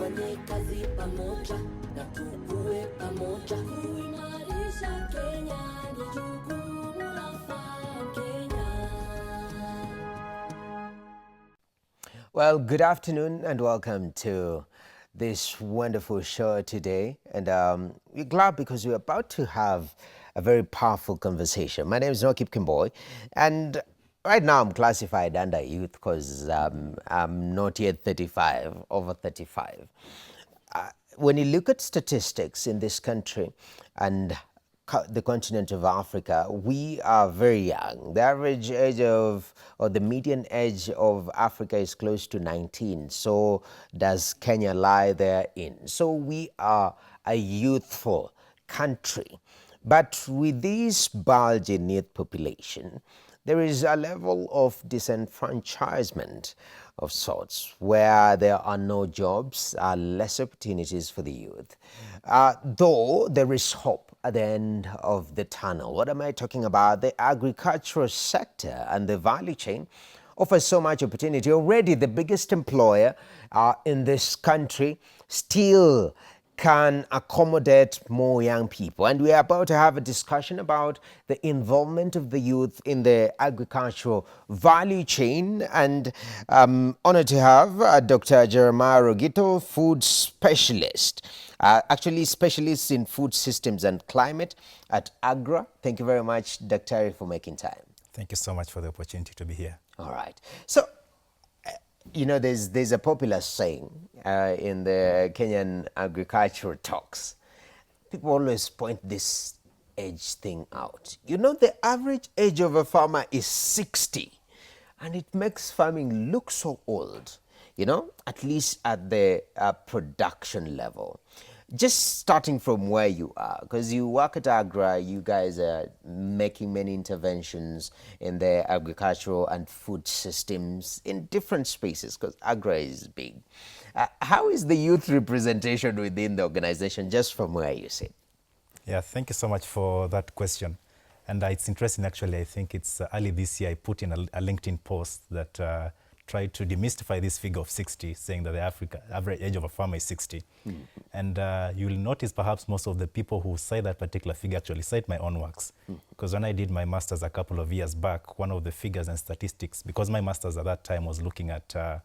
tufanye kazi pamoja na tukue pamoja. Kuimarisha Kenya ni jukumu la Kenya. Well, good afternoon and welcome to this wonderful show today. And we're glad because we're about to have a very powerful conversation. My name is Nokip Kimboy, and right now I'm classified under youth because I'm not yet 35, over 35. When you look at statistics in this country and the continent of Africa, we are very young. The average age of, or the median age of Africa is close to 19. So does Kenya lie therein? So we are a youthful country. But with this bulging youth population, there is a level of disenfranchisement of sorts where there are no jobs, less opportunities for the youth. Though there is hope at the end of the tunnel. What am I talking about? The agricultural sector and the value chain offers so much opportunity. Already the biggest employer in this country still can accommodate more young people. And we are about to have a discussion about the involvement of the youth in the agricultural value chain. And I'm honored to have Dr. Jeremiah Rogito, food specialist, actually specialist in food systems and climate at Agra. Thank you very much, Dr. for making time. Thank you so much for the opportunity to be here. All right. So, you know, there's a popular saying in the Kenyan agricultural talks. People always point this age thing out. You know, the average age of a farmer is 60, and it makes farming look so old, you know, at least at the production level. Just starting from where you are, because you work at Agra, you guys are making many interventions in the agricultural and food systems in different spaces, because Agra is big. How is the youth representation within the organization, just from where you sit? Yeah, thank you so much for that question. And it's interesting, actually. I think it's early this year I put in a LinkedIn post that tried to demystify this figure of 60, saying that the average age of a farmer is 60. Mm-hmm. And you will notice perhaps most of the people who cite that particular figure actually cite my own works. Because when I did my master's a couple of years back, one of the figures and statistics, because my master's at that time was looking at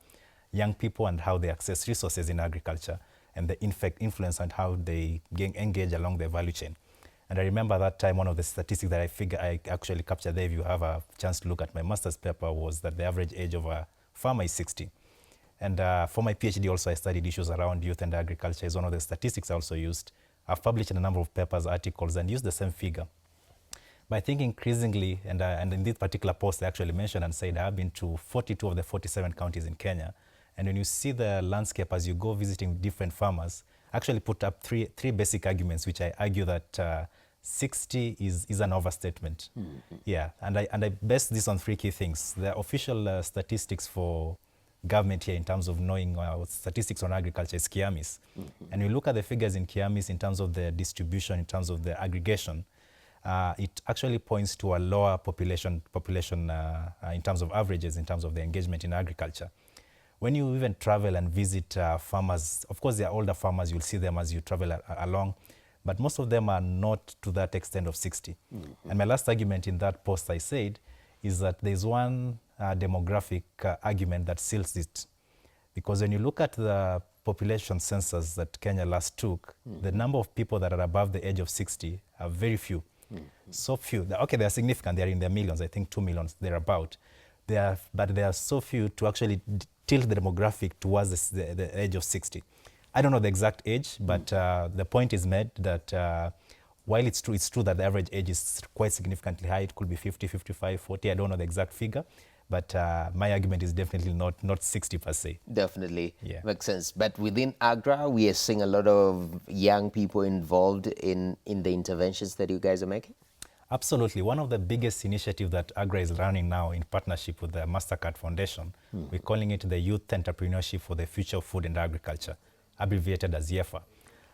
young people and how they access resources in agriculture and the influence and how they engage along the value chain. And I remember that time, one of the statistics that I actually captured there, if you have a chance to look at my master's paper, was that the average age of a farmer is 60. And for my PhD also, I studied issues around youth and agriculture. Is one of the statistics I also used. I've published in a number of papers, articles, and used the same figure. But I think increasingly, and in this particular post, I actually mentioned and said I've been to 42 of the 47 counties in Kenya. And when you see the landscape as you go visiting different farmers, I actually put up three basic arguments, which I argue that 60 is an overstatement. Mm-hmm. Yeah, and I base this on three key things. The official statistics for government here in terms of knowing statistics on agriculture is Kiamis. Mm-hmm. And you look at the figures in Kiamis in terms of the distribution, in terms of the aggregation, it actually points to a lower population in terms of averages, in terms of the engagement in agriculture. When you even travel and visit farmers, of course, they are older farmers, you'll see them as you travel along, but most of them are not to that extent of 60. Mm-hmm. And my last argument in that post I said is that there's one demographic argument that seals it. Because when you look at the population census that Kenya last took, the number of people that are above the age of 60 are very few. Mm-hmm. So few. Okay, they are significant. They are in the millions. I think 2 million, thereabout. But they are so few to actually tilt the demographic towards the age of 60. I don't know the exact age, but the point is made that while it's true that the average age is quite significantly high. It could be 50, 55, 40. I don't know the exact figure, but my argument is definitely not 60 per se. Definitely, yeah. Makes sense. But within Agra, we are seeing a lot of young people involved in the interventions that you guys are making? Absolutely. One of the biggest initiatives that Agra is running now in partnership with the MasterCard Foundation, we're calling it the Youth Entrepreneurship for the Future of Food and Agriculture, abbreviated as YEFA.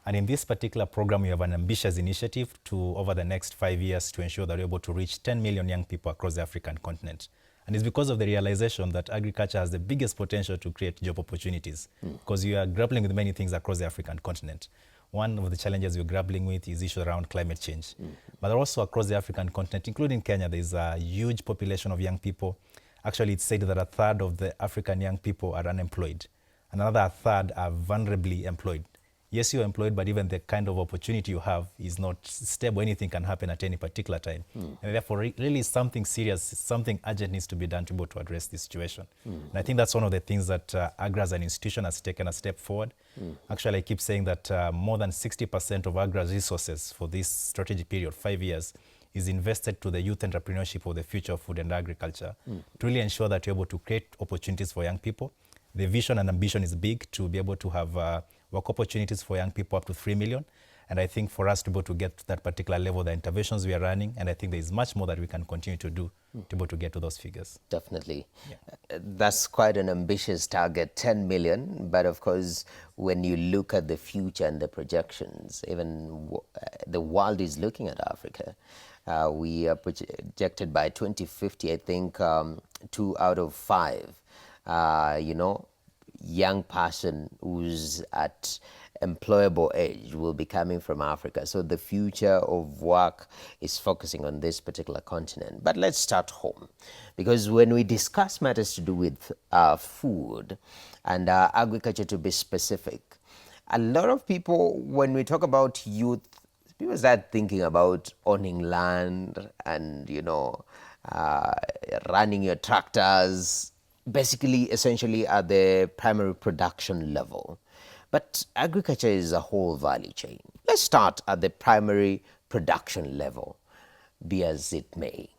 And in this particular program, we have an ambitious initiative to, over the next 5 years, to ensure that we're able to reach 10 million young people across the African continent. And it's because of the realization that agriculture has the biggest potential to create job opportunities, because you are grappling with many things across the African continent. One of the challenges we're grappling with is issues around climate change. But also across the African continent, including Kenya, there's a huge population of young people. Actually, it's said that a third of the African young people are unemployed. Another third are vulnerably employed. Yes, you're employed, but even the kind of opportunity you have is not stable. Anything can happen at any particular time. And therefore, really something serious, something urgent needs to be done to be able to address this situation. And I think that's one of the things that Agra as an institution has taken a step forward. Actually, I keep saying that more than 60% of Agra's resources for this strategic period, 5 years, is invested to the youth entrepreneurship of the future of food and agriculture to really ensure that you're able to create opportunities for young people. The vision and ambition is big to be able to have work opportunities for young people up to 3 million. And I think for us to be able to get to that particular level, the interventions we are running, and I think there is much more that we can continue to do to be able to get to those figures. Definitely. That's quite an ambitious target, 10 million. But of course, when you look at the future and the projections, even the world is looking at Africa. We are projected by 2050, I think 2 out of 5, young person who's at employable age will be coming from Africa. So the future of work is focusing on this particular continent. But let's start home, because when we discuss matters to do with food and agriculture, to be specific, a lot of people, when we talk about youth, people start thinking about owning land and, running your tractors, basically, essentially at the primary production level. But agriculture is a whole value chain. Let's start at the primary production level, be as it may.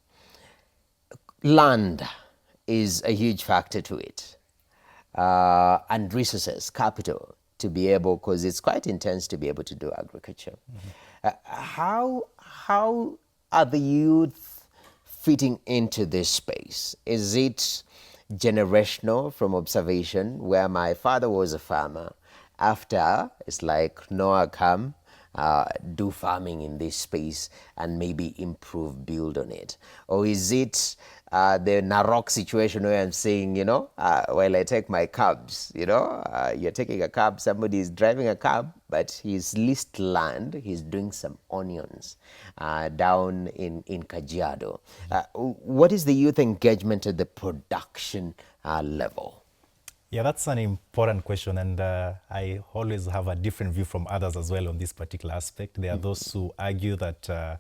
Land is a huge factor to it, and resources, capital, to be able, because it's quite intense to be able to do agriculture. How are the youth fitting into this space? Is it generational from observation, where my father was a farmer? After, it's like, Noah, come, do farming in this space and maybe improve, build on it? Or is it the Narok situation where I'm saying, while I take my cabs, you're taking a cab, somebody is driving a cab, but he's leased land, he's doing some onions down in Kajiado. What is the youth engagement at the production level? Yeah, that's an important question, and I always have a different view from others as well on this particular aspect. There are those who argue that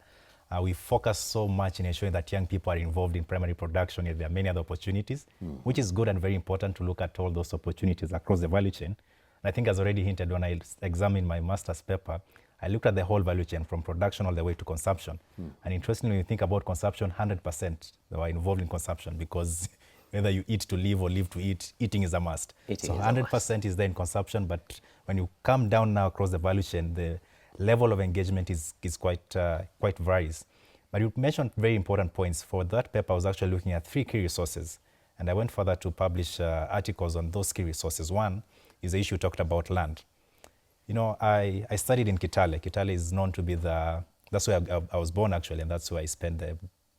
we focus so much in ensuring that young people are involved in primary production, yet there are many other opportunities, which is good and very important to look at all those opportunities across the value chain. And I think, as already hinted when I examined my master's paper, I looked at the whole value chain from production all the way to consumption. And interestingly, when you think about consumption, 100% they were involved in consumption, because whether you eat to live or live to eat, eating is a must. So 100% is there in consumption, but when you come down now across the value chain, the level of engagement is quite varies. But you mentioned very important points. For that paper, I was actually looking at 3 key resources, and I went further to publish articles on those key resources. One is the issue talked about land. I studied in Kitale. Kitale is known to be that's where I was born, actually, and that's where I spent the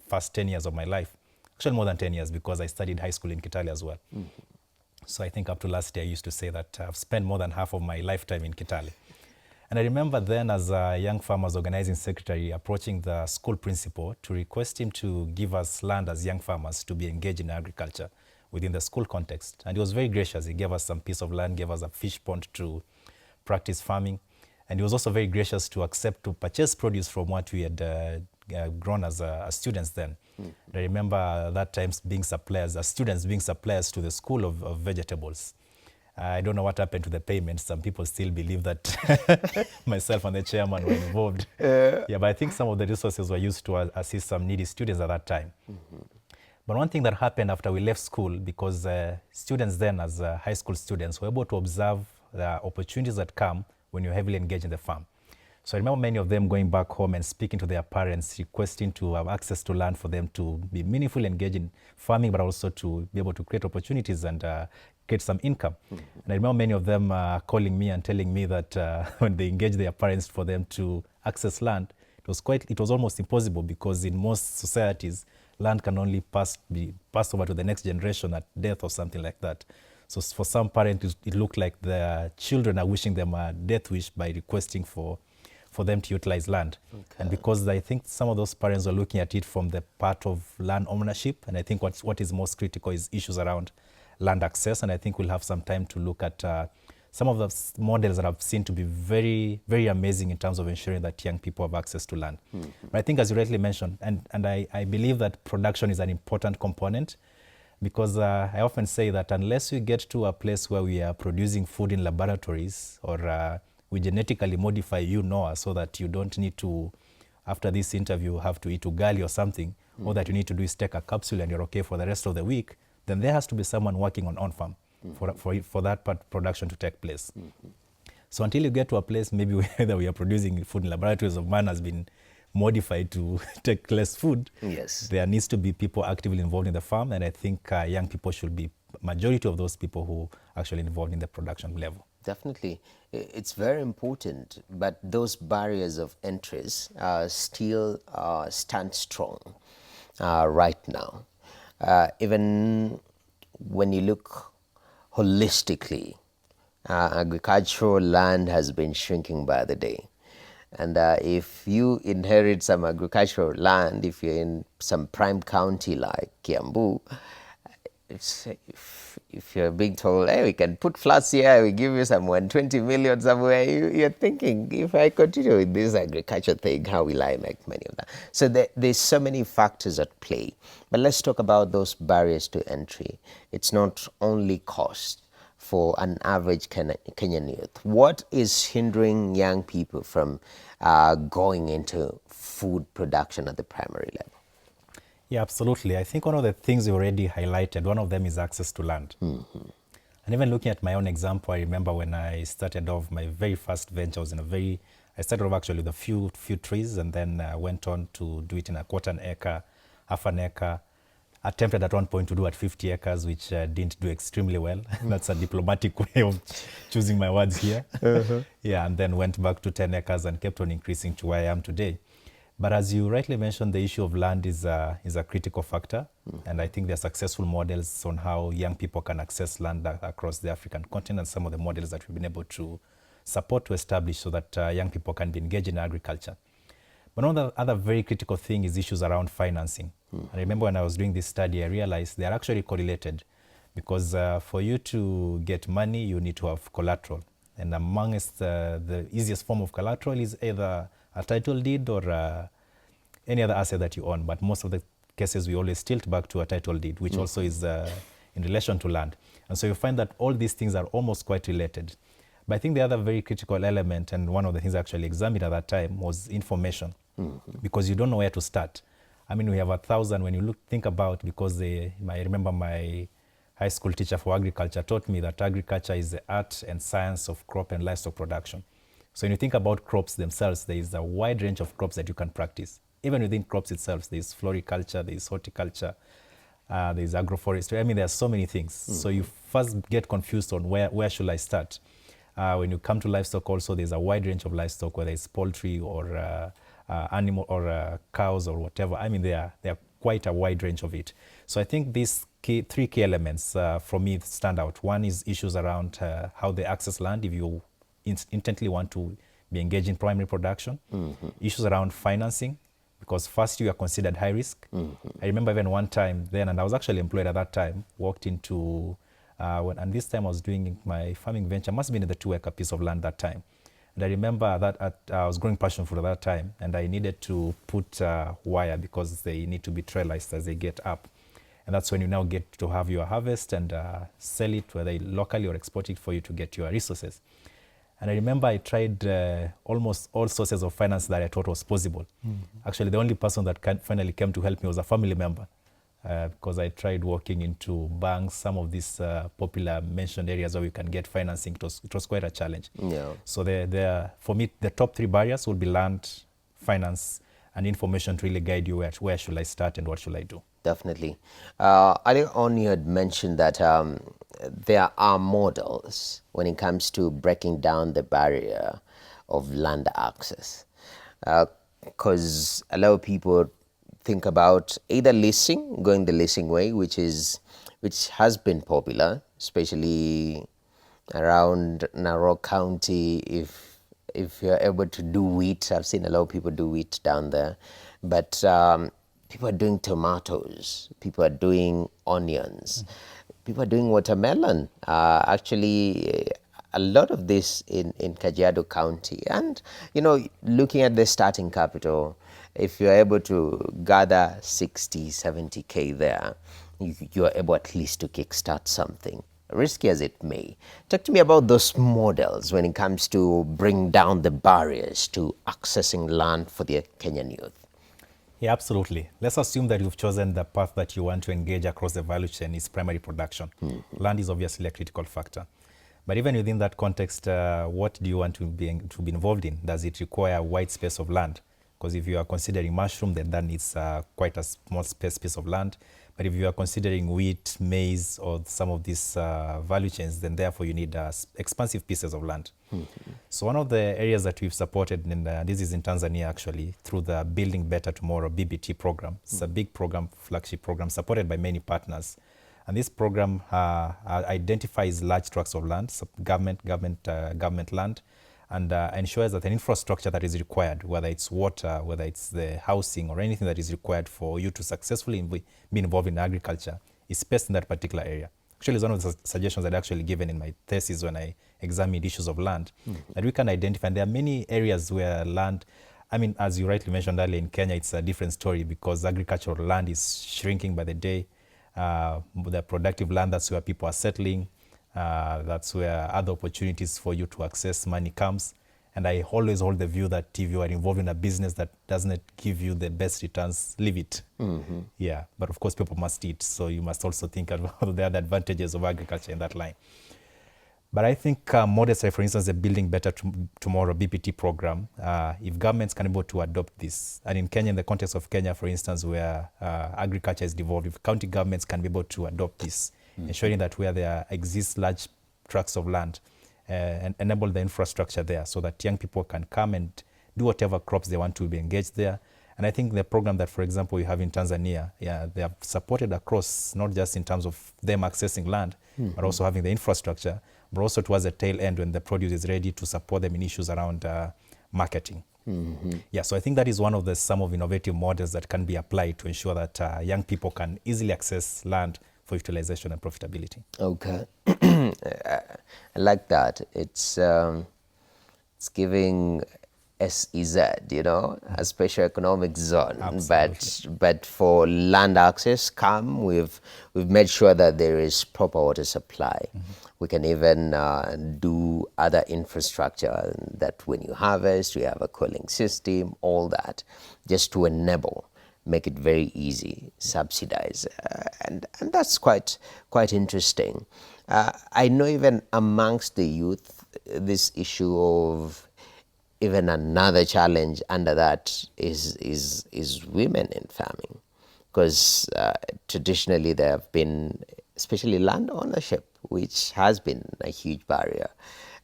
first 10 years of my life. Actually, more than 10 years, because I studied high school in Kitale as well. So I think up to last year, I used to say that I've spent more than half of my lifetime in Kitale. And I remember then, as a young farmers organizing secretary, approaching the school principal to request him to give us land as young farmers to be engaged in agriculture within the school context. And he was very gracious. He gave us some piece of land, gave us a fish pond to practice farming. And he was also very gracious to accept to purchase produce from what we had grown as students then. I remember that time being suppliers, as students being suppliers to the school of vegetables. I don't know what happened to the payments. Some people still believe that myself and the chairman were involved. But I think some of the resources were used to assist some needy students at that time. But one thing that happened after we left school, because students then, as high school students, were able to observe the opportunities that come when you're heavily engaged in the farm. So I remember many of them going back home and speaking to their parents, requesting to have access to land for them to be meaningfully engaged in farming, but also to be able to create opportunities and get some income. And I remember many of them calling me and telling me that when they engaged their parents for them to access land, it was almost impossible, because in most societies, land can only be passed over to the next generation at death or something like that. So for some parents, it looked like their children are wishing them a death wish by requesting for them to utilize land. Okay. And because I think some of those parents are looking at it from the part of land ownership, and I think what is most critical is issues around land access, and I think we'll have some time to look at some of the models that I've seen to be very, very amazing in terms of ensuring that young people have access to land. But I think, as you rightly mentioned, and I believe that production is an important component, because I often say that unless we get to a place where we are producing food in laboratories, or we genetically modify Noah, so that you don't need to, after this interview, have to eat ugali or something, all that you need to do is take a capsule and you're okay for the rest of the week, then there has to be someone working on farm for that production to take place. So until you get to a place maybe whether we are producing food in laboratories or man has been modified to take less food, yes, there needs to be people actively involved in the farm, and I think young people should be majority of those people who actually involved in the production level. Definitely. It's very important, but those barriers of entries still stand strong right now. Even when you look holistically, agricultural land has been shrinking by the day. And if you inherit some agricultural land, if you're in some prime county like Kiambu, if you're being told, hey, we can put flats here, we give you some 120 million somewhere, you're thinking, if I continue with this agriculture thing, how will I make money of that? So there's so many factors at play. But let's talk about those barriers to entry. It's not only cost for an average Kenyan youth. What is hindering young people from going into food production at the primary level? Yeah, absolutely. I think one of the things you already highlighted, one of them is access to land. And even looking at my own example, I remember when I started off my very first venture, I started off actually with a few trees, and then went on to do it in a quarter an acre, half an acre, attempted at one point to do at 50 acres, which didn't do extremely well. That's a diplomatic way of choosing my words here. Yeah, and then went back to 10 acres and kept on increasing to where I am today. But as you rightly mentioned, the issue of land is a critical factor. And I think there are successful models on how young people can access land across the African continent, some of the models that we've been able to support to establish so that young people can be engaged in agriculture. But one of the other very critical thing is issues around financing. I remember when I was doing this study, I realized they are actually correlated, because for you to get money, you need to have collateral. And amongst the easiest form of collateral is either a title deed or any other asset that you own. But most of the cases, we always tilt back to a title deed, which also is in relation to land. And so you find that all these things are almost quite related. But I think the other very critical element, and one of the things I actually examined at that time, was information. Because you don't know where to start. I mean, we have 1,000 when you think about, because I remember my high school teacher for agriculture taught me that agriculture is the art and science of crop and livestock production. So when you think about crops themselves, there is a wide range of crops that you can practice. Even within crops itself, there is floriculture, there is horticulture, there is agroforestry. I mean, there are so many things. So you first get confused on where should I start. When you come to livestock also, there's a wide range of livestock, whether it's poultry or animal or cows or whatever. I mean, there are quite a wide range of it. So I think these three key elements for me stand out. One is issues around how they access land if you intently want to be engaged in primary production. Issues around financing, because first you are considered high risk. I remember even one time then, and I was actually employed at that time, walked into, and this time I was doing my farming venture, must have been in the 2-acre piece of land that time. And I remember that I was growing passion fruit at that time, and I needed to put wire because they need to be trellised as they get up. And that's when you now get to have your harvest and sell it, whether locally or export it for you to get your resources. And I remember I tried almost all sources of finance that I thought was possible. Actually, the only person that finally came to help me was a family member, because I tried walking into banks, some of these popular mentioned areas where you can get financing. It was quite a challenge. Yeah. So for me, the top 3 barriers would be land, finance, and information to really guide you where should I start and what should I do. Definitely. Earlier on, you had mentioned that there are models when it comes to breaking down the barrier of land access. Because a lot of people think about either leasing, going the leasing way, which has been popular, especially around Narok County. If you're able to do wheat, I've seen a lot of people do wheat down there, but people are doing tomatoes, people are doing onions, people are doing watermelon. Actually, a lot of this in Kajiado County. And, looking at the starting capital, if you're able to gather 60, 70K there, you're able at least to kickstart something, risky as it may. Talk to me about those models when it comes to bring down the barriers to accessing land for the Kenyan youth. Yeah, absolutely. Let's assume that you've chosen the path that you want to engage across the value chain is primary production. Land is obviously a critical factor. But even within that context, what do you want to be involved in? Does it require a wide space of land? Because if you are considering mushroom, then that needs quite a small piece of land. But if you are considering wheat, maize, or some of these value chains, then therefore you need expansive pieces of land. So one of the areas that we've supported, and this is in Tanzania actually, through the Building Better Tomorrow BBT program. It's a big program, flagship program, supported by many partners. And this program identifies large tracts of land, government land, and ensures that an infrastructure that is required, whether it's water, whether it's the housing or anything that is required for you to successfully be involved in agriculture, is placed in that particular area. Actually, it's one of the suggestions I'd actually given in my thesis when I examined issues of land, that we can identify. And there are many areas where land, as you rightly mentioned earlier, in Kenya, it's a different story because agricultural land is shrinking by the day. The productive land, that's where people are settling. That's where other opportunities for you to access money comes. And I always hold the view that if you are involved in a business that doesn't give you the best returns, leave it. Yeah, but of course people must eat, so you must also think about the other advantages of agriculture in that line. But I think models like, for instance, the Building Better Tomorrow BPT program, if governments can be able to adopt this, and in Kenya, in the context of Kenya, for instance, where agriculture is devolved, if county governments can be able to adopt this, ensuring that where there exists large tracts of land, and enable the infrastructure there so that young people can come and do whatever crops they want to be engaged there. And I think the program that, for example, we have in Tanzania, they have supported across, not just in terms of them accessing land, but also having the infrastructure, but also towards the tail end when the produce is ready to support them in issues around marketing. Yeah, so I think that is one of some of innovative models that can be applied to ensure that young people can easily access land for utilization and profitability. Okay. I like that. It's giving SEZ, a special economic zone. But for land access, we've made sure that there is proper water supply. We can even do other infrastructure that when you harvest, we have a cooling system, all that, just to enable, make it very easy, subsidize, and that's quite interesting. I know even amongst the youth, this issue of even another challenge under that is women in farming, because traditionally there have been, especially land ownership, which has been a huge barrier.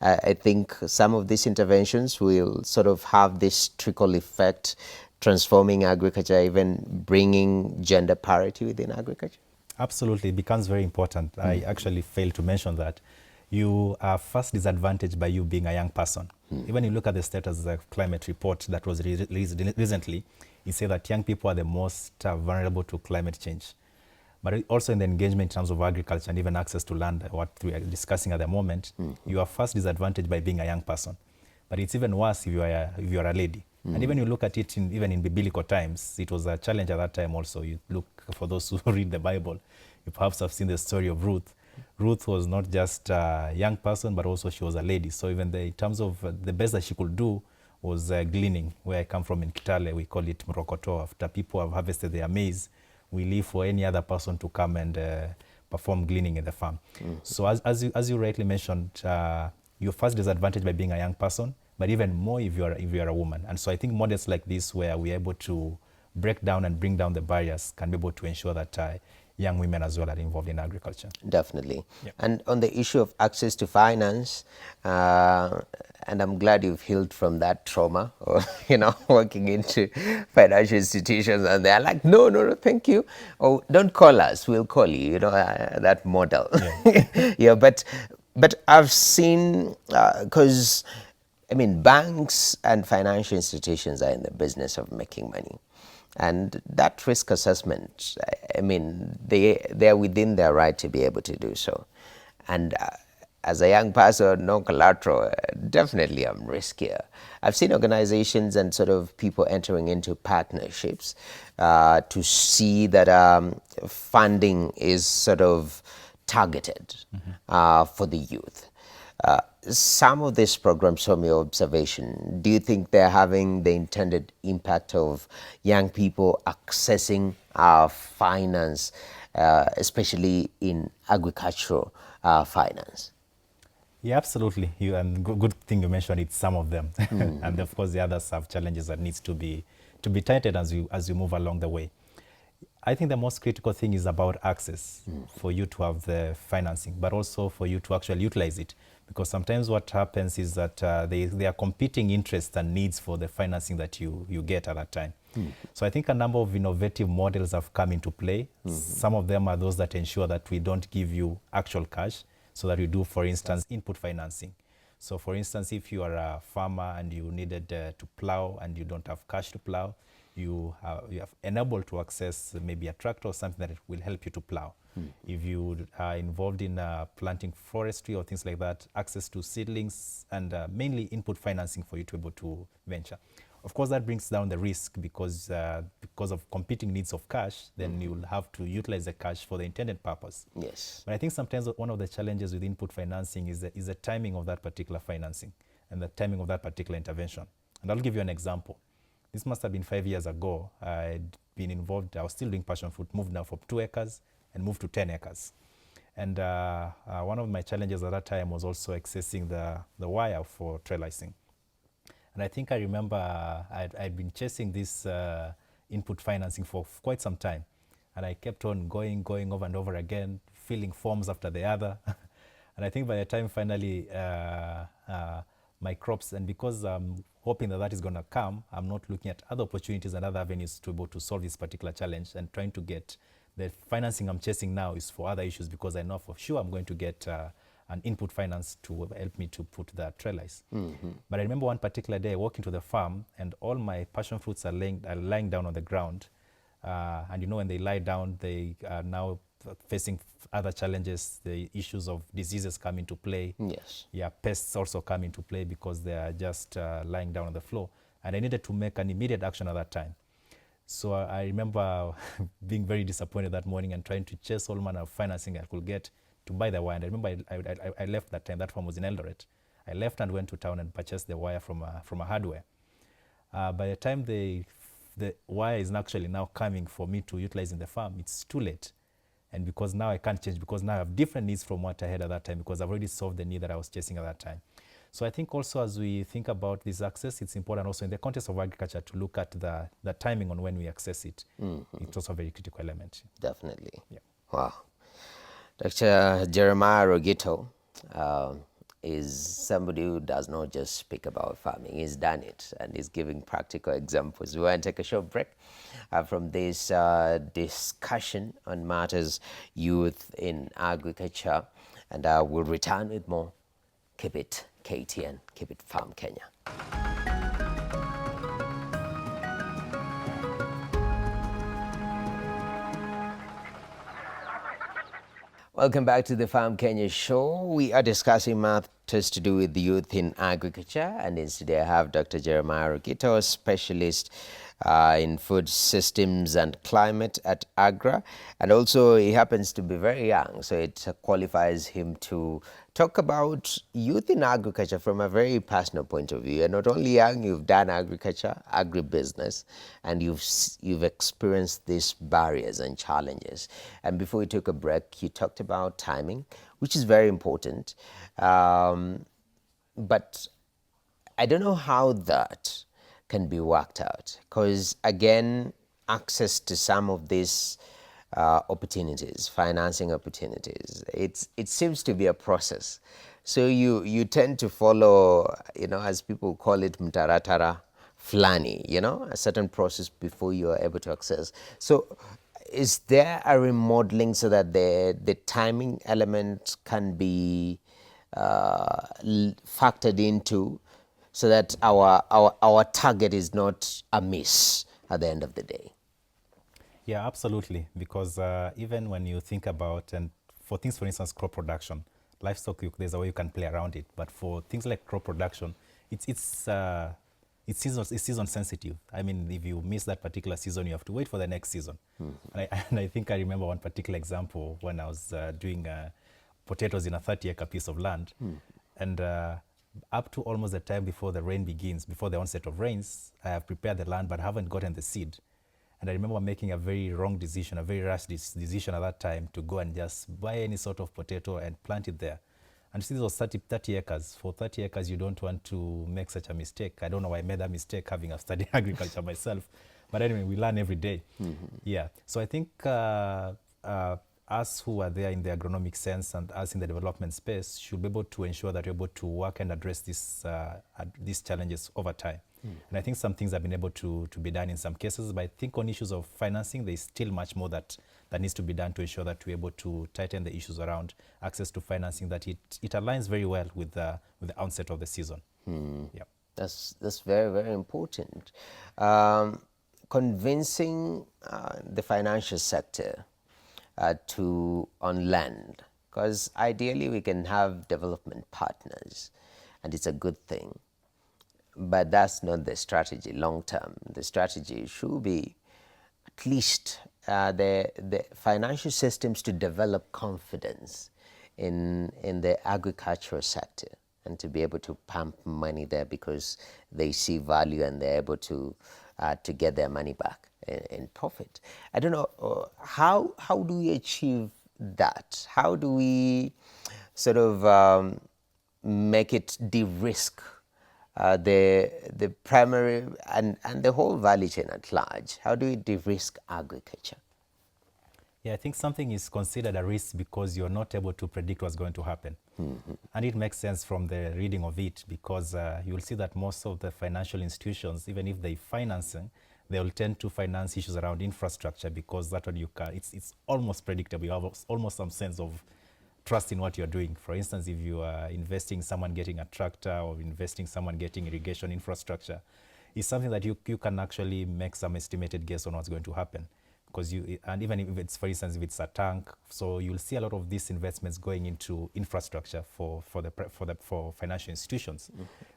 I think some of these interventions will sort of have this trickle effect, transforming agriculture, even bringing gender parity within agriculture? Absolutely, it becomes very important. I actually failed to mention that. You are first disadvantaged by you being a young person. Even you look at the status of the climate report that was released recently, it says that young people are the most vulnerable to climate change. But also in the engagement in terms of agriculture and even access to land, what we are discussing at the moment, you are first disadvantaged by being a young person. But it's even worse if you are a lady. And even you look at it even in biblical times, it was a challenge at that time also. You look, for those who read the Bible, you perhaps have seen the story of Ruth. Ruth was not just a young person, but also she was a lady. So even in terms of the best that she could do was gleaning. Where I come from in Kitale, we call it mrokoto. After people have harvested their maize, we leave for any other person to come and perform gleaning in the farm. So as you rightly mentioned, you're first disadvantaged by being a young person, but even more if you are a woman. And so I think models like this, where we're able to break down and bring down the barriers, can be able to ensure that young women as well are involved in agriculture. Definitely. Yeah. And on the issue of access to finance, and I'm glad you've healed from that trauma, or, working into financial institutions, and they're like, no, no, no, thank you. Oh, don't call us, we'll call you, that model. Yeah. Yeah, but I've seen, because, banks and financial institutions are in the business of making money. And that risk assessment, they're within their right to be able to do so. And as a young person, no collateral, definitely I'm riskier. I've seen organizations and sort of people entering into partnerships to see that funding is sort of targeted for the youth. Some of these programs, from your observation, do you think they're having the intended impact of young people accessing finance, especially in agricultural finance? Yeah, absolutely. And good thing you mentioned it's some of them, and of course the others have challenges that needs to be tightened as you move along the way. I think the most critical thing is about access for you to have the financing, but also for you to actually utilize it. Because sometimes what happens is that there are competing interests and needs for the financing that you get at that time. So I think a number of innovative models have come into play. Some of them are those that ensure that we don't give you actual cash, so that we do, for instance, input financing. So for instance, if you are a farmer and you needed to plow and you don't have cash to plow, you are enabled to access maybe a tractor or something that will help you to plow. If you are involved in planting forestry or things like that, access to seedlings and mainly input financing for you to be able to venture. Of course, that brings down the risk because of competing needs of cash, then you will have to utilize the cash for the intended purpose. Yes. But I think sometimes one of the challenges with input financing is the timing of that particular financing and the timing of that particular intervention. And I'll give you an example. This must have been 5 years ago. I'd been involved, I was still doing passion fruit, moved now from 2 acres and moved to 10 acres. And one of my challenges at that time was also accessing the wire for trellising. And I think I remember I'd been chasing this input financing for quite some time. And I kept on going over and over again, filling forms after the other. And I think by the time finally my crops, and because I'm hoping that is going to come, I'm not looking at other opportunities and other avenues to be able to solve this particular challenge, and trying to get the financing I'm chasing now is for other issues, because I know for sure I'm going to get an input finance to help me to put the trellis. But I remember one particular day walking to the farm, and all my passion fruits are lying down on the ground. And when they lie down, they are now facing other challenges. The issues of diseases come into play. Yes. Yeah, pests also come into play because they are just lying down on the floor. And I needed to make an immediate action at that time. So I remember being very disappointed that morning and trying to chase all manner of financing I could get to buy the wire. And I remember I left that time. That farm was in Eldoret. I left and went to town and purchased the wire from a hardware. By the time the wire is actually now coming for me to utilize in the farm, it's too late. And because now I can't change, because now I have different needs from what I had at that time, because I've already solved the need that I was chasing at that time. So I think also as we think about this access, it's important also in the context of agriculture to look at the timing on when we access it. It's also a very critical element. Definitely. Yeah. Wow. Dr. Jeremiah Rogito is somebody who does not just speak about farming. He's done it, and he's giving practical examples. We want to take a short break from this discussion on matters youth in agriculture, and we'll return with more. Keep it KTN, keep it Farm Kenya. Welcome back to the Farm Kenya show. We are discussing matters to do with the youth in agriculture, and today I have Dr. Jeremiah Rogito, specialist in food systems and climate at Agra, and also he happens to be very young, so it qualifies him to talk about youth in agriculture from a very personal point of view. And not only young, you've done agriculture, agribusiness, and you've experienced these barriers and challenges. And before we took a break, you talked about timing, which is very important. But I don't know how that can be worked out, because again, access to some of these opportunities, financing opportunities. It seems to be a process. So you tend to follow, as people call it, mtaratara flani, a certain process before you are able to access. So is there a remodeling so that the timing element can be factored into, so that our target is not a miss at the end of the day? Yeah, absolutely. Because even when you think about, and for things, for instance, crop production, livestock, there's a way you can play around it. But for things like crop production, it's season sensitive. I mean, if you miss that particular season, you have to wait for the next season. And I think I remember one particular example when I was doing potatoes in a 30-acre piece of land. And up to almost the time before the rain begins, before the onset of rains, I have prepared the land, but I haven't gotten the seed. And I remember making a very wrong decision, a very rash decision at that time, to go and just buy any sort of potato and plant it there. And see, this was 30 acres. For 30 acres, you don't want to make such a mistake. I don't know why I made that mistake, having studied agriculture myself. But anyway, we learn every day. Yeah. So I think us who are there in the agronomic sense and us in the development space should be able to ensure that we're able to work and address these challenges over time. And I think some things have been able to be done in some cases, but I think on issues of financing, there's still much more that needs to be done to ensure that we're able to tighten the issues around access to financing, that it aligns very well with the onset of the season. Yeah. That's very, very important. Convincing the financial sector on land, because ideally we can have development partners, and it's a good thing. But that's not the strategy long term. The strategy should be at least the financial systems to develop confidence in the agricultural sector, and to be able to pump money there because they see value and they're able to get their money back in profit. I don't know, how do we achieve that? How do we sort of make it de-risk the primary and the whole value chain at large? How do we de-risk agriculture? Yeah, I think something is considered a risk because you're not able to predict what's going to happen. And it makes sense from the reading of it, because you'll see that most of the financial institutions, even if they're financing, they'll tend to finance issues around infrastructure, because that's what you can, it's almost predictable. You have almost some sense of trust in what you're doing. For instance, if you are investing someone getting a tractor, or investing someone getting irrigation infrastructure, it's something that you can actually make some estimated guess on what's going to happen. Because and even if it's, for instance, if it's a tank, so you'll see a lot of these investments going into infrastructure for financial institutions.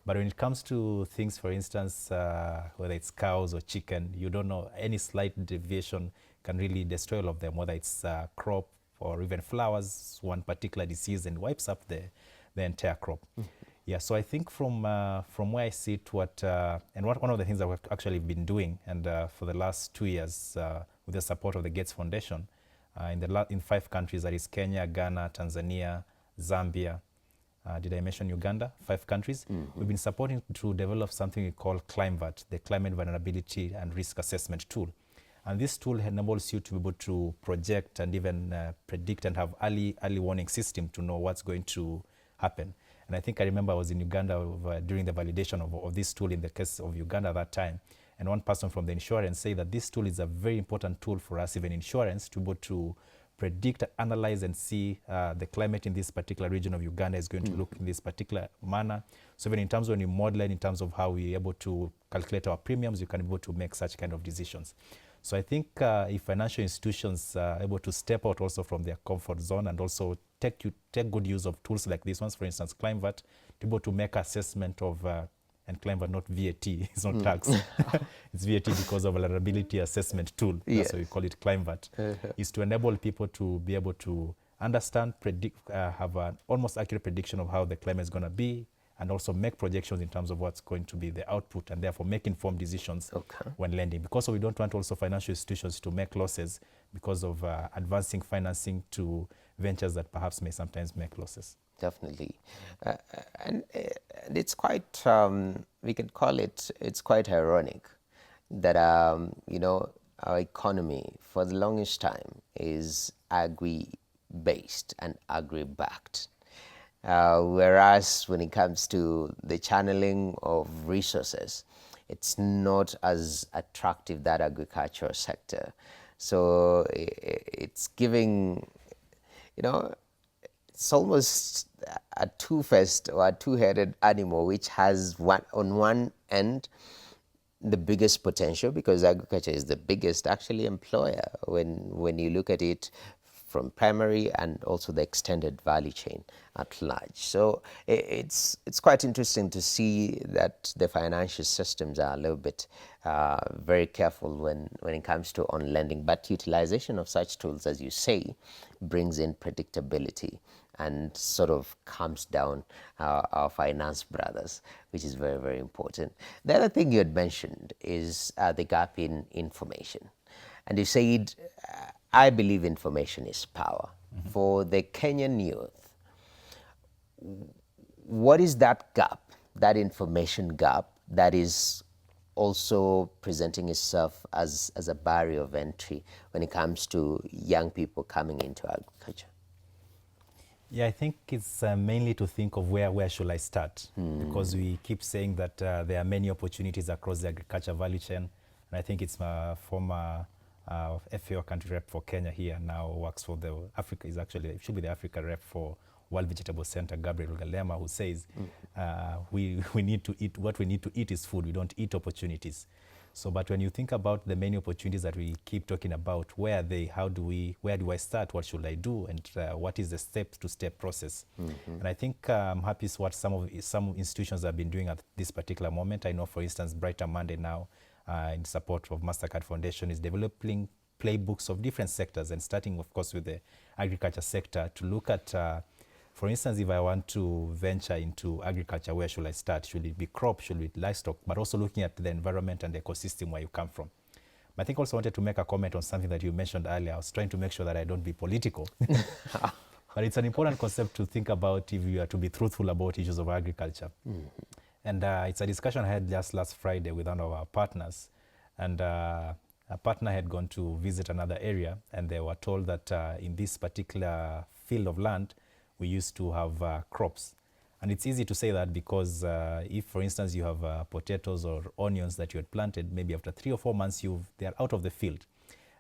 But when it comes to things, for instance, whether it's cows or chicken, you don't know, any slight deviation can really destroy all of them, whether it's crop or even flowers, one particular disease, and wipes up the entire crop. Yeah, so I think from where I sit, one of the things that we've actually been doing, and for the last 2 years, with the support of the Gates Foundation, in 5 countries, that is Kenya, Ghana, Tanzania, Zambia. Did I mention Uganda? 5 countries. We've been supporting to develop something we call ClimateVat, the Climate Vulnerability and Risk Assessment Tool. And this tool enables you to be able to project and even predict and have early warning system to know what's going to happen. And I think I remember I was in Uganda during the validation of this tool in the case of Uganda at that time. And one person from the insurance said that this tool is a very important tool for us, even insurance, to be able to predict, analyze, and see the climate in this particular region of Uganda is going to look in this particular manner. So even in terms of when you model it, in terms of how we're able to calculate our premiums, you can be able to make such kind of decisions. So I think if financial institutions are able to step out also from their comfort zone and also take good use of tools like these ones, for instance, ClimateVat, to be able to make assessment of, and ClimateVat, not VAT, it's not tax, it's VAT because of vulnerability assessment tool. That's why we call it ClimateVat, is to enable people to be able to understand, predict, have an almost accurate prediction of how the climate is going to be, and also make projections in terms of what's going to be the output, and therefore make informed decisions when lending. Because we don't want also financial institutions to make losses because of advancing financing to ventures that perhaps may sometimes make losses. Definitely. And it's quite, we can call it, it's quite ironic that, our economy for the longest time is agri-based and agri-backed. Whereas when it comes to the channeling of resources, it's not as attractive, that agricultural sector. So it's giving, you know, it's almost a two-faced or a two-headed animal, which has on one end the biggest potential, because agriculture is the biggest actually employer when you look at it from primary and also the extended value chain at large. So it's quite interesting to see that the financial systems are a little bit very careful when it comes to on lending, but utilization of such tools, as you say, brings in predictability and sort of calms down our finance brothers, which is very, very important. The other thing you had mentioned is the gap in information. And you said, I believe information is power. Mm-hmm. For the Kenyan youth, what is that gap, that information gap, that is also presenting itself as a barrier of entry when it comes to young people coming into agriculture? Yeah, I think it's mainly to think of where should I start, because we keep saying that there are many opportunities across the agriculture value chain, and I think it's my former FAO country rep for Kenya here, now works for the Africa, it should be the Africa rep for World Vegetable Center, Gabriel Galema, who says we need to eat, what we need to eat is food, we don't eat opportunities. So, but when you think about the many opportunities that we keep talking about, where are they, where do I start, what should I do, and what is the step-to-step process? Mm-hmm. And I think I'm happy with what some institutions have been doing at this particular moment. I know, for instance, Brighter Monday now, in support of MasterCard Foundation, is developing playbooks of different sectors, and starting, of course, with the agriculture sector to look at for instance, if I want to venture into agriculture, where should I start? Should it be crop? Should it be livestock? But also looking at the environment and the ecosystem where you come from. But I think also wanted to make a comment on something that you mentioned earlier. I was trying to make sure that I don't be political. But it's an important concept to think about if you are to be truthful about issues of agriculture. Mm-hmm. And it's a discussion I had just last Friday with one of our partners. And a partner had gone to visit another area, and they were told that in this particular field of land, we used to have crops. And it's easy to say that because if, for instance, you have potatoes or onions that you had planted, maybe after 3 or 4 months, they are out of the field.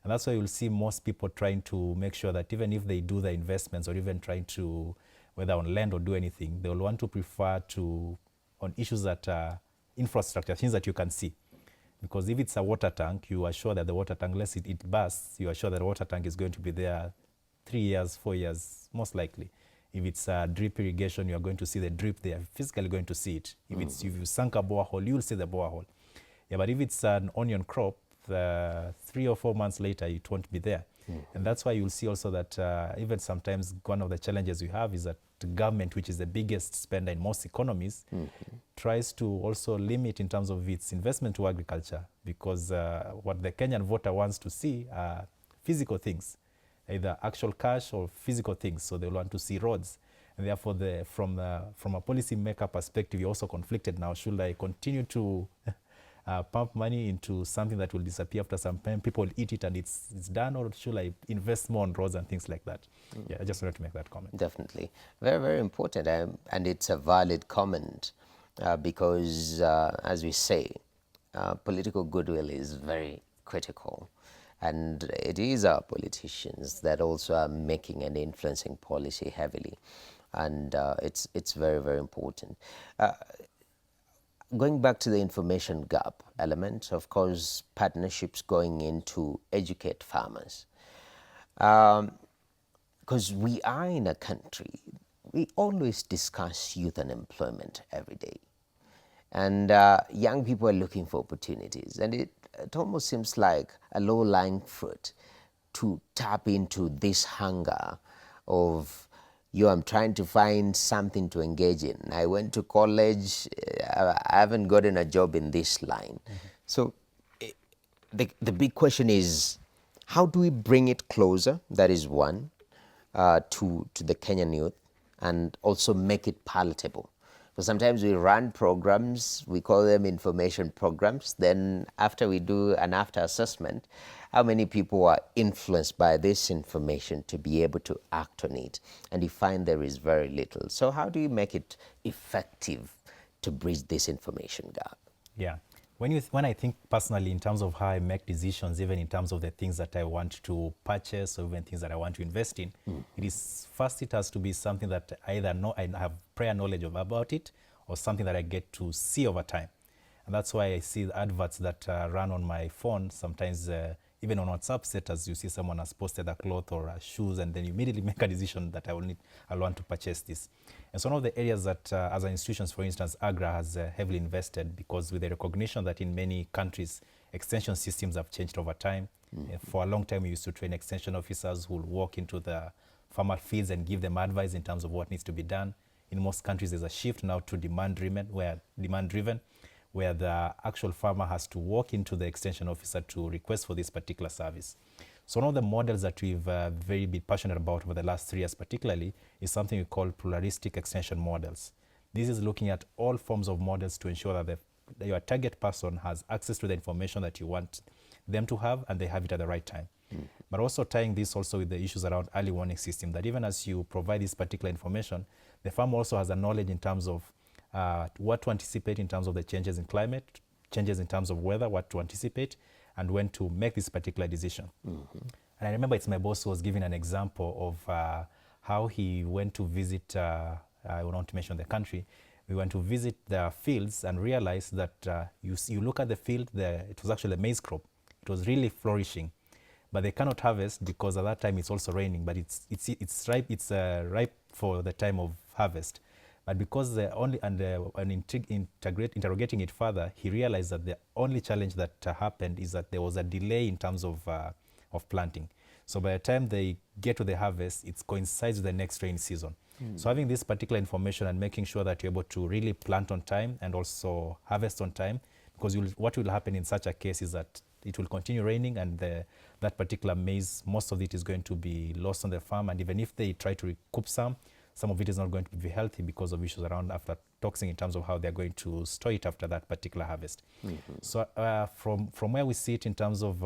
And that's why you'll see most people trying to make sure that even if they do the investments, or even trying to, whether on land or do anything, they'll want to prefer to, on issues that infrastructure, things that you can see. Because if it's a water tank, you are sure that the water tank, unless it bursts, you are sure that the water tank is going to be there 3 years, 4 years, most likely. If it's drip irrigation, you're going to see the drip there, physically going to see it. If you sunk a borehole, you'll see the borehole. Yeah, but if it's an onion crop, 3 or 4 months later, it won't be there. Mm-hmm. And that's why you'll see also that even sometimes one of the challenges we have is that the government, which is the biggest spender in most economies, tries to also limit in terms of its investment to agriculture, because what the Kenyan voter wants to see are physical things, either actual cash or physical things. So they want to see roads. And therefore, from a policy maker perspective, you're also conflicted now. Should I continue to pump money into something that will disappear after some time, people will eat it and it's done, or should I invest more on roads and things like that? Yeah, I just wanted to make that comment. Definitely. Very, very important. And it's a valid comment because, as we say, political goodwill is very critical. And it is our politicians that also are making and influencing policy heavily. And it's very, very important. Going back to the information gap element, of course, partnerships going in to educate farmers. Because we are in a country, we always discuss youth unemployment every day. And young people are looking for opportunities. And it almost seems like a low-lying fruit to tap into this hunger of, I'm trying to find something to engage in. I went to college, I haven't gotten a job in this line. Mm-hmm. So the big question is, how do we bring it closer? That is one, to the Kenyan youth, and also make it palatable. Because sometimes we run programs, we call them information programs. Then after we do an after assessment, how many people are influenced by this information to be able to act on it? And you find there is very little. So how do you make it effective to bridge this information gap? Yeah. When I think personally in terms of how I make decisions, even in terms of the things that I want to purchase or even things that I want to invest in, it is first it has to be something that either know I have prior knowledge of about it or something that I get to see over time. And that's why I see the adverts that run on my phone, sometimes even on WhatsApp status, you see someone has posted a cloth or a shoes, and then you immediately make a decision that I want to purchase this. And so one of the areas that as an institution, for instance, Agra has heavily invested, because with the recognition that in many countries, extension systems have changed over time. For a long time, we used to train extension officers who will walk into the farmer fields and give them advice in terms of what needs to be done. In most countries, there's a shift now to demand-driven, where the actual farmer has to walk into the extension officer to request for this particular service. So one of the models that we've very been passionate about over the last 3 years particularly is something we call pluralistic extension models. This is looking at all forms of models to ensure that your target person has access to the information that you want them to have, and they have it at the right time. But also tying this also with the issues around early warning system, that even as you provide this particular information, the farmer also has a knowledge in terms of what to anticipate in terms of the changes in climate, changes in terms of weather, what to anticipate, and when to make this particular decision. And I remember it's my boss who was giving an example of how he went to visit, I don't want to mention the country, we went to visit the fields and realized that you look at the field, it was actually a maize crop. It was really flourishing, but they cannot harvest because at that time it's also raining, but it's ripe for the time of harvest. But because interrogating it further, he realized that the only challenge that happened is that there was a delay in terms of planting. So by the time they get to the harvest, it coincides with the next rain season. So having this particular information and making sure that you're able to really plant on time and also harvest on time, because what will happen in such a case is that it will continue raining, and that particular maize, most of it is going to be lost on the farm. And even if they try to recoup some of it is not going to be healthy because of issues around aflatoxin in terms of how they're going to store it after that particular harvest. So from where we see it in terms of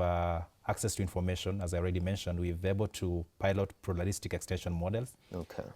access to information, as I already mentioned, we've been able to pilot pluralistic extension models,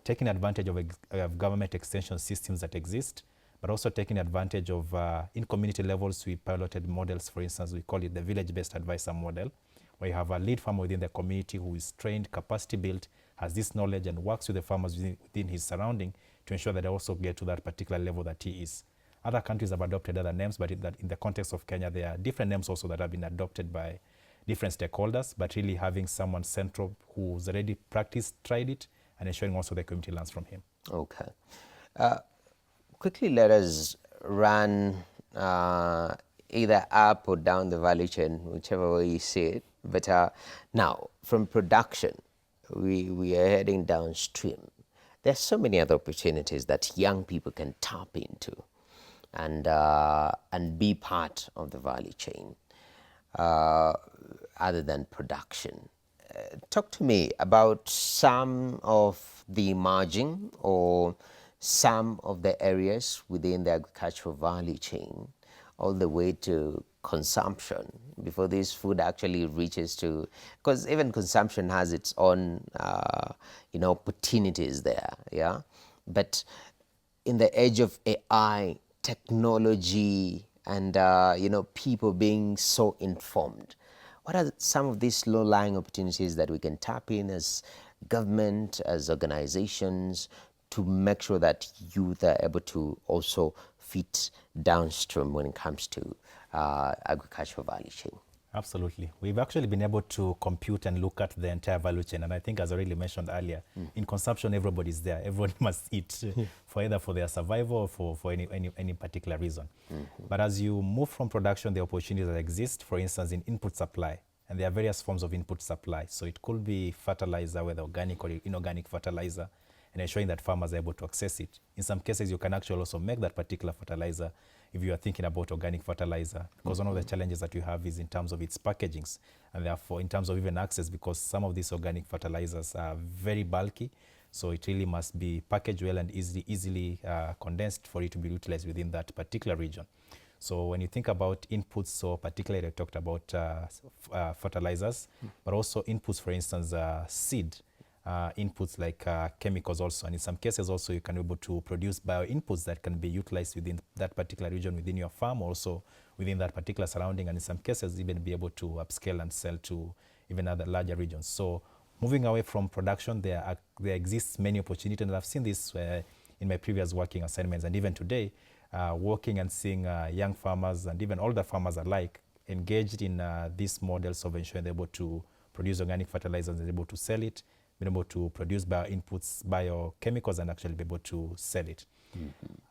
taking advantage of government extension systems that exist, but also taking advantage of, in community levels, we piloted models. For instance, we call it the village-based advisor model, where you have a lead farmer within the community who is trained, capacity built, has this knowledge, and works with the farmers within his surrounding to ensure that they also get to that particular level that he is. Other countries have adopted other names, but in the context of Kenya, there are different names also that have been adopted by different stakeholders, but really having someone central who's already practiced, tried it, and ensuring also the community learns from him. Okay. Quickly let us run either up or down the value chain, whichever way you see it. But now, from production, we are heading downstream. There's so many other opportunities that young people can tap into and be part of the value chain other than production. Talk to me about some of the emerging or some of the areas within the agricultural value chain, all the way to consumption, before this food actually reaches to, because even consumption has its own opportunities there, yeah. But in the age of AI, technology, and people being so informed, what are some of these low-lying opportunities that we can tap in as government, as organizations, to make sure that youth are able to also fit downstream when it comes to agricultural value chain? Absolutely. We've actually been able to compute and look at the entire value chain. And I think, as I already mentioned earlier, in consumption, everybody's there. Everyone must eat for either for their survival or for any particular reason. But as you move from production, the opportunities that exist, for instance, in input supply, and there are various forms of input supply. So it could be fertilizer, whether organic or inorganic fertilizer, and ensuring that farmers are able to access it. In some cases, you can actually also make that particular fertilizer if you are thinking about organic fertilizer, because one of the challenges that you have is in terms of its packagings, and therefore in terms of even access, because some of these organic fertilizers are very bulky. So it really must be packaged well and easily condensed for it to be utilized within that particular region. So when you think about inputs, so particularly I talked about fertilizers, but also inputs, for instance, seed, inputs like chemicals also. And in some cases also you can be able to produce bio-inputs that can be utilized within that particular region, within your farm, also within that particular surrounding, and in some cases even be able to upscale and sell to even other larger regions. So moving away from production, there exists many opportunities, and I've seen this in my previous working assignments, and even today, working and seeing young farmers and even older farmers alike engaged in these models of ensuring they're able to produce organic fertilizers and able to sell it, being able to produce bio-inputs, biochemicals, and actually be able to sell it.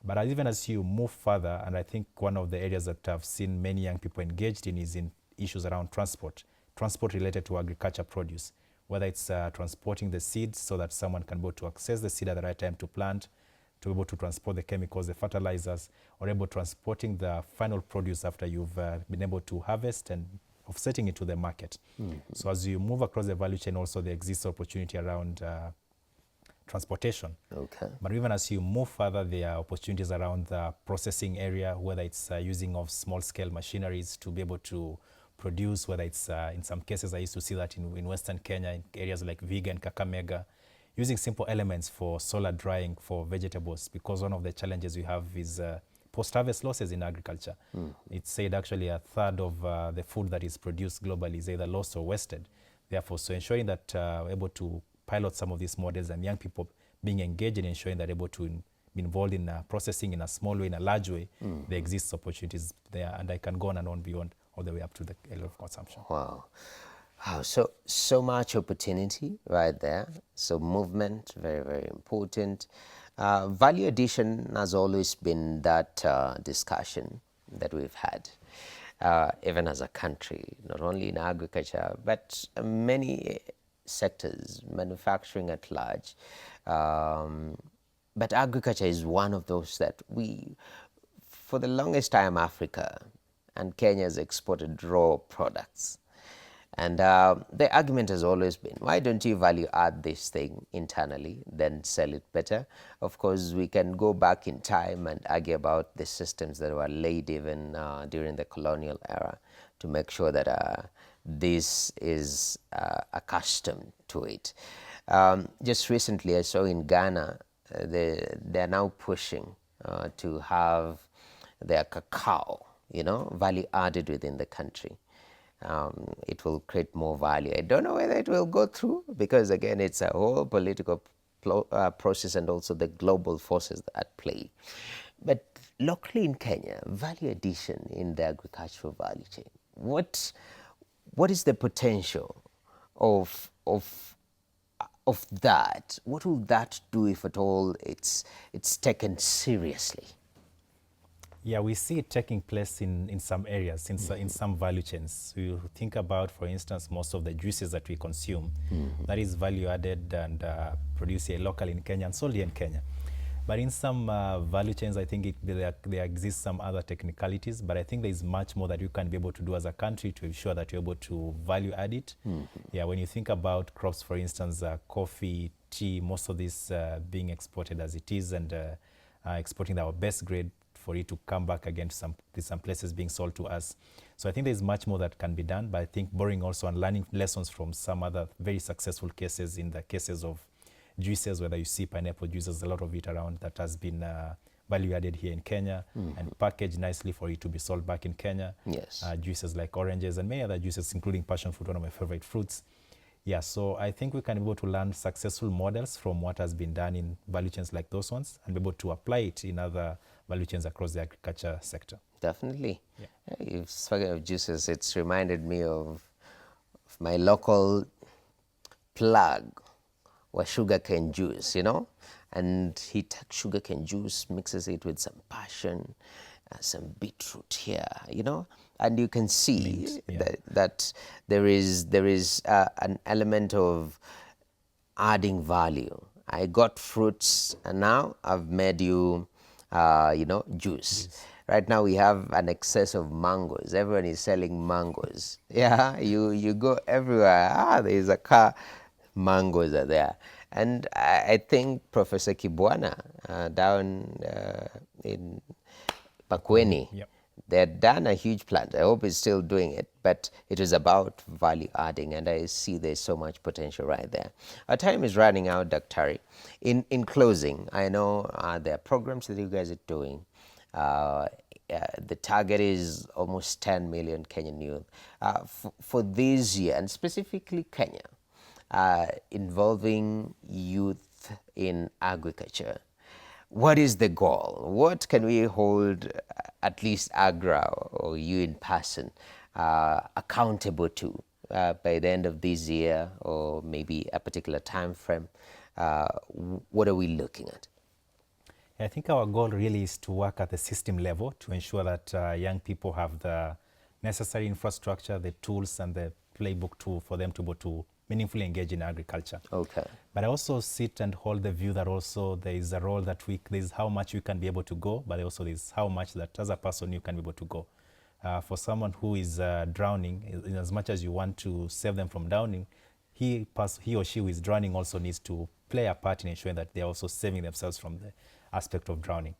But even as you move further, and I think one of the areas that I've seen many young people engaged in is in issues around transport related to agriculture produce, whether it's transporting the seeds so that someone can be able to access the seed at the right time to plant, to be able to transport the chemicals, the fertilizers, or able transporting the final produce after you've been able to harvest and offsetting it to the market. So as you move across the value chain, also there exists opportunity around transportation. Okay. But even as you move further, there are opportunities around the processing area, whether it's using of small-scale machineries to be able to produce, whether it's in some cases I used to see that in Western Kenya, in areas like Viga and Kakamega, using simple elements for solar drying for vegetables, because one of the challenges we have is post-harvest losses in agriculture. It's said actually a third of the food that is produced globally is either lost or wasted. Therefore, so ensuring that we're able to pilot some of these models and young people being engaged in ensuring they're able to be involved in processing in a small way, in a large way, there exists opportunities there, and I can go on and on beyond all the way up to the level of consumption. Wow. Wow, so much opportunity right there. So movement, very, very important. Value addition has always been that discussion that we've had, even as a country, not only in agriculture, but many sectors, manufacturing at large. But agriculture is one of those that for the longest time, Africa and Kenya has exported raw products. And the argument has always been, why don't you value add this thing internally, then sell it better? Of course, we can go back in time and argue about the systems that were laid even during the colonial era to make sure that this is accustomed to it. Just recently, I saw in Ghana, they're now pushing to have their cacao, value added within the country. It will create more value. I don't know whether it will go through because, again, it's a whole political process and also the global forces at play. But locally in Kenya, value addition in the agricultural value chain, what is the potential of that? What will that do if at all it's taken seriously? Yeah, we see it taking place in some areas, in some value chains. We think about, for instance, most of the juices that we consume, that is value added and produced here locally in Kenya and sold here in Kenya. But in some value chains, I think there exist some other technicalities, but I think there is much more that you can be able to do as a country to ensure that you're able to value add it. Yeah, when you think about crops, for instance, coffee, tea, most of this being exported as it is and exporting our best grade for it to come back again to some places being sold to us. So I think there's much more that can be done, but I think borrowing also and learning lessons from some other very successful cases in the cases of juices, whether you see pineapple juices, a lot of it around that has been value added here in Kenya and packaged nicely for it to be sold back in Kenya. Yes. Juices like oranges and many other juices, including passion fruit, one of my favorite fruits. Yeah, so I think we can be able to learn successful models from what has been done in value chains like those ones and be able to apply it in other value chains across the agriculture sector. Definitely. Yeah. Speaking of juices, it's reminded me of my local plug was sugarcane juice, and he takes sugarcane juice, mixes it with some passion, some beetroot here, and you can see that there is an element of adding value. I got fruits, and now I've made you, juice. Yes. Right now we have an excess of mangoes. Everyone is selling mangoes. Yeah, you go everywhere. There is a car. Mangoes are there. And I think Professor Kibwana down in Pakweni, Yep. they had done a huge plant. I hope it's still doing it, but it was about value adding, and I see there's so much potential right there. Our time is running out, Dr. In closing, I know there are programs that you guys are doing. The target is almost 10 million Kenyan youth. For this year, and specifically Kenya, involving youth in agriculture, what is the goal? What can we hold at least Agra or you in person accountable to by the end of this year, or maybe a particular time frame? What are we looking at? I think our goal really is to work at the system level to ensure that young people have the necessary infrastructure, the tools and the playbook for them to be able to meaningfully engage in agriculture. Okay. But I also sit and hold the view that also there is a role that there's how much you can be able to go, but also there's how much that as a person you can be able to go. For someone who is drowning, in as much as you want to save them from drowning, he or she who is drowning also needs to play a part in ensuring that they're also saving themselves from the aspect of drowning.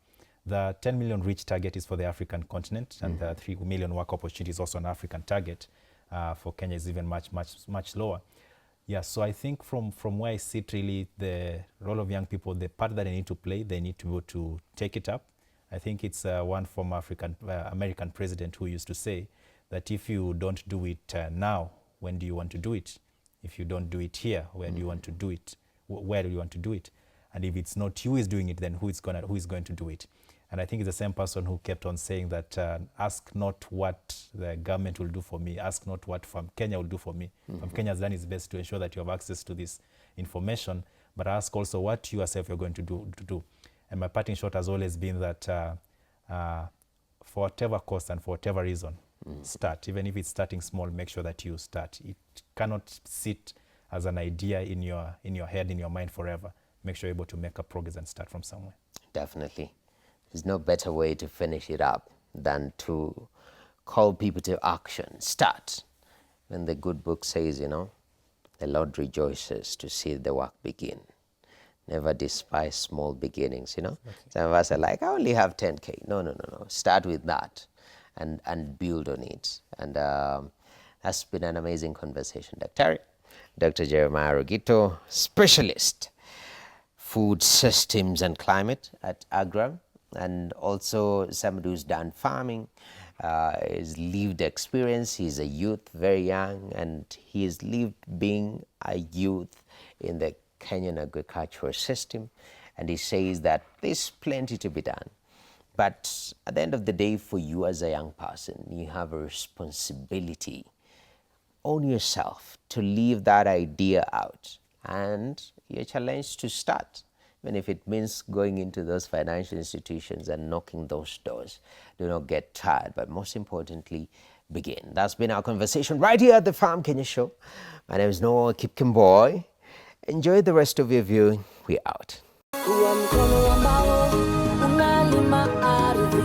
The 10 million reach target is for the African continent, and the 3 million work opportunity is also an African target. For Kenya is even much lower. Yeah, so I think from where I sit, really, the role of young people, the part that they need to play, they need to be able to take it up. I think it's one former American president who used to say that if you don't do it now, when do you want to do it? If you don't do it here, when do you want to do it? Where do you want to do it? And if it's not you who is doing it, then who is going to do it? And I think it's the same person who kept on saying that ask not what the government will do for me, ask not what Farm Kenya will do for me. Farm Kenya has done its best to ensure that you have access to this information, but ask also what you yourself are going to do. And my parting shot has always been that for whatever cost and for whatever reason, start. Even if it's starting small, make sure that you start. It cannot sit as an idea in your head, in your mind forever. Make sure you're able to make a progress and start from somewhere. Definitely. There's no better way to finish it up than to call people to action. Start. When the good book says, the Lord rejoices to see the work begin. Never despise small beginnings, Some of us are like, I only have 10K. No. Start with that and build on it. And that's been an amazing conversation, Dr. Jeremiah Rogito, specialist, food systems and climate at Agra, and also somebody who's done farming, his lived experience. He's a youth, very young, and he has lived being a youth in the Kenyan agricultural system. And he says that there's plenty to be done. But at the end of the day, for you as a young person, you have a responsibility on yourself to leave that idea out. And you're challenged to start, even if it means going into those financial institutions and knocking those doors. Do not get tired, but most importantly, begin. That's been our conversation right here at the Farm Kenya Show. My name is Noah Kipkemboy. Enjoy the rest of your viewing. We're out. Kuwa mkono ambao unalima ardhi,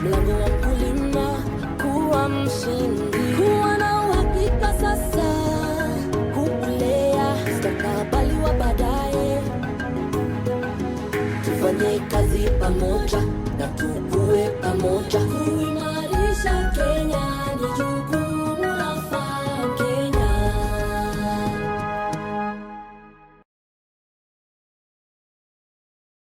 mlango wa mkulima, kuwa mshindi, kuwa na uhakika sasa, kulea mustakabali wa baadaye. Tufanye kazi pamoja.